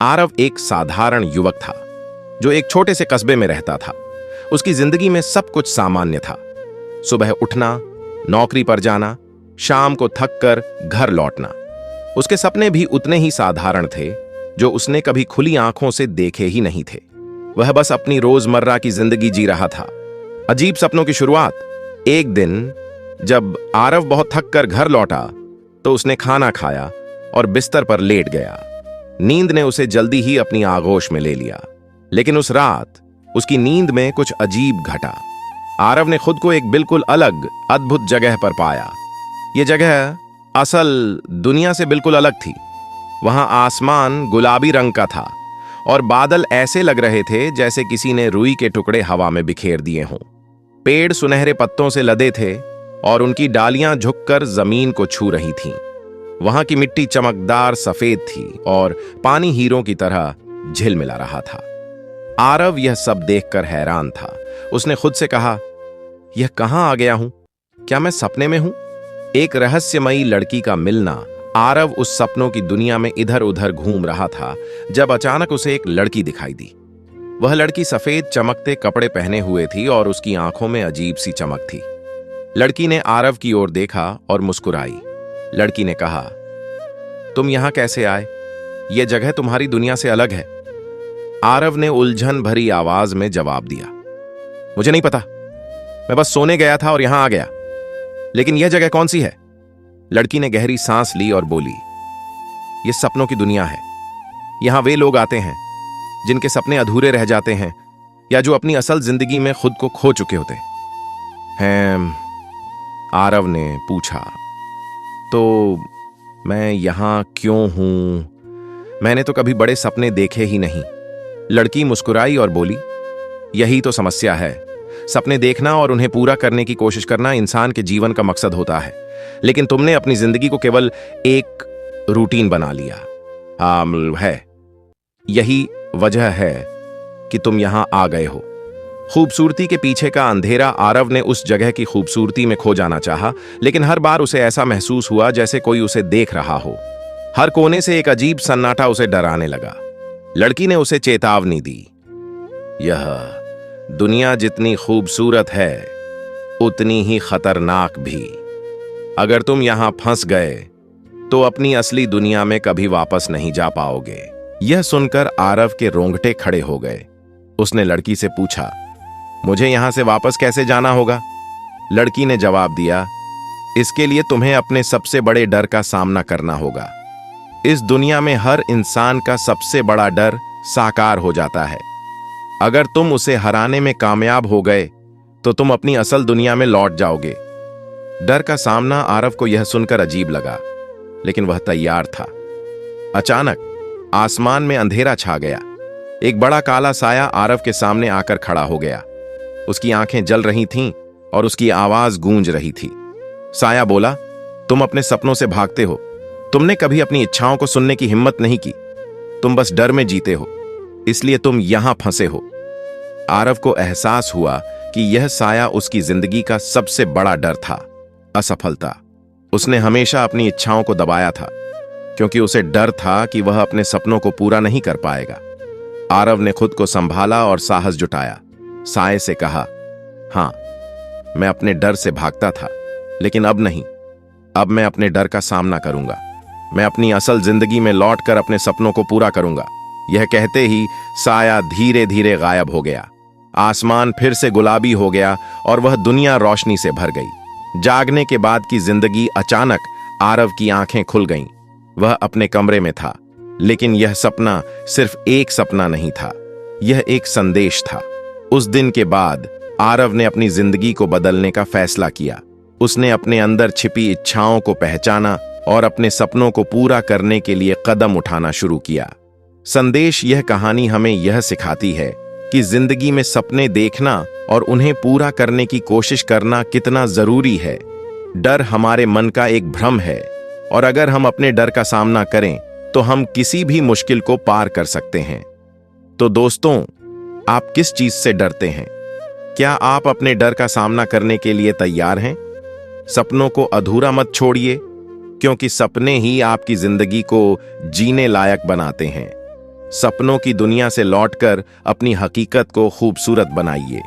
आरव एक साधारण युवक था जो एक छोटे से कस्बे में रहता था। उसकी जिंदगी में सब कुछ सामान्य था। सुबह उठना, नौकरी पर जाना, शाम को थक कर घर लौटना। उसके सपने भी उतने ही साधारण थे जो उसने कभी खुली आंखों से देखे ही नहीं थे। वह बस अपनी रोजमर्रा की जिंदगी जी रहा था। अजीब सपनों की शुरुआत। एक दिन जब आरव बहुत थक कर घर लौटा तो उसने खाना खाया और बिस्तर पर लेट गया। नींद ने उसे जल्दी ही अपनी आगोश में ले लिया, लेकिन उस रात उसकी नींद में कुछ अजीब घटा। आरव ने खुद को एक बिल्कुल अलग, अद्भुत जगह पर पाया। यह जगह असल दुनिया से बिल्कुल अलग थी। वहां आसमान गुलाबी रंग का था और बादल ऐसे लग रहे थे जैसे किसी ने रुई के टुकड़े हवा में बिखेर दिए हों। पेड़ सुनहरे पत्तों से लदे थे और उनकी डालियां झुककर जमीन को छू रही थीं। वहां की मिट्टी चमकदार सफेद थी और पानी हीरों की तरह झिलमिला रहा था। आरव यह सब देखकर हैरान था। उसने खुद से कहा, यह कहां आ गया हूं? क्या मैं सपने में हूं? एक रहस्यमयी लड़की का मिलना। आरव उस सपनों की दुनिया में इधर उधर घूम रहा था जब अचानक उसे एक लड़की दिखाई दी। वह लड़की सफेद चमकते कपड़े पहने हुए थी और उसकी आंखों में अजीब सी चमक थी। लड़की ने आरव की ओर देखा और मुस्कुराई। लड़की ने कहा, तुम यहां कैसे आए? यह जगह तुम्हारी दुनिया से अलग है। आरव ने उलझन भरी आवाज में जवाब दिया, मुझे नहीं पता, मैं बस सोने गया था और यहां आ गया। लेकिन यह जगह कौन सी है? लड़की ने गहरी सांस ली और बोली, यह सपनों की दुनिया है। यहां वे लोग आते हैं जिनके सपने अधूरे रह जाते हैं या जो अपनी असल जिंदगी में खुद को खो चुके होते हैं। आरव ने पूछा, तो मैं यहां क्यों हूं? मैंने तो कभी बड़े सपने देखे ही नहीं। लड़की मुस्कुराई और बोली, यही तो समस्या है। सपने देखना और उन्हें पूरा करने की कोशिश करना इंसान के जीवन का मकसद होता है, लेकिन तुमने अपनी जिंदगी को केवल एक रूटीन बना लिया है। यही वजह है कि तुम यहां आ गए हो। खूबसूरती के पीछे का अंधेरा। आरव ने उस जगह की खूबसूरती में खो जाना चाहा, लेकिन हर बार उसे ऐसा महसूस हुआ जैसे कोई उसे देख रहा हो। हर कोने से एक अजीब सन्नाटा उसे डराने लगा। लड़की ने उसे चेतावनी दी, यह दुनिया जितनी खूबसूरत है उतनी ही खतरनाक भी। अगर तुम यहां फंस गए तो अपनी असली दुनिया में कभी वापस नहीं जा पाओगे। यह सुनकर आरव के रोंगटे खड़े हो गए। उसने लड़की से पूछा, मुझे यहां से वापस कैसे जाना होगा? लड़की ने जवाब दिया, इसके लिए तुम्हें अपने सबसे बड़े डर का सामना करना होगा। इस दुनिया में हर इंसान का सबसे बड़ा डर साकार हो जाता है। अगर तुम उसे हराने में कामयाब हो गए तो तुम अपनी असल दुनिया में लौट जाओगे। डर का सामना आरव को यह सुनकर अजीब लगा, लेकिन वह तैयार था। अचानक आसमान में अंधेरा छा गया। एक बड़ा काला साया आरव के सामने आकर खड़ा हो गया। उसकी आंखें जल रही थीं और उसकी आवाज गूंज रही थी। साया बोला, तुम अपने सपनों से भागते हो। तुमने कभी अपनी इच्छाओं को सुनने की हिम्मत नहीं की। तुम बस डर में जीते हो, इसलिए तुम यहां फंसे हो। आरव को एहसास हुआ कि यह साया उसकी जिंदगी का सबसे बड़ा डर था, असफलता। उसने हमेशा अपनी इच्छाओं को दबाया था क्योंकि उसे डर था कि वह अपने सपनों को पूरा नहीं कर पाएगा। आरव ने खुद को संभाला और साहस जुटाया। साये से कहा, हां, मैं अपने डर से भागता था, लेकिन अब नहीं। अब मैं अपने डर का सामना करूंगा। मैं अपनी असल जिंदगी में लौटकर अपने सपनों को पूरा करूंगा। यह कहते ही साया धीरे धीरे गायब हो गया। आसमान फिर से गुलाबी हो गया और वह दुनिया रोशनी से भर गई। जागने के बाद की जिंदगी। अचानक आरव की आंखें खुल गईं। वह अपने कमरे में था, लेकिन यह सपना सिर्फ एक सपना नहीं था, यह एक संदेश था। उस दिन के बाद आरव ने अपनी जिंदगी को बदलने का फैसला किया। उसने अपने अंदर छिपी इच्छाओं को पहचाना और अपने सपनों को पूरा करने के लिए कदम उठाना शुरू किया। संदेश। यह कहानी हमें यह सिखाती है कि जिंदगी में सपने देखना और उन्हें पूरा करने की कोशिश करना कितना जरूरी है। डर हमारे मन का एक भ्रम है और अगर हम अपने डर का सामना करें तो हम किसी भी मुश्किल को पार कर सकते हैं। तो दोस्तों, आप किस चीज से डरते हैं? क्या आप अपने डर का सामना करने के लिए तैयार हैं? सपनों को अधूरा मत छोड़िए, क्योंकि सपने ही आपकी जिंदगी को जीने लायक बनाते हैं। सपनों की दुनिया से लौटकर अपनी हकीकत को खूबसूरत बनाइए।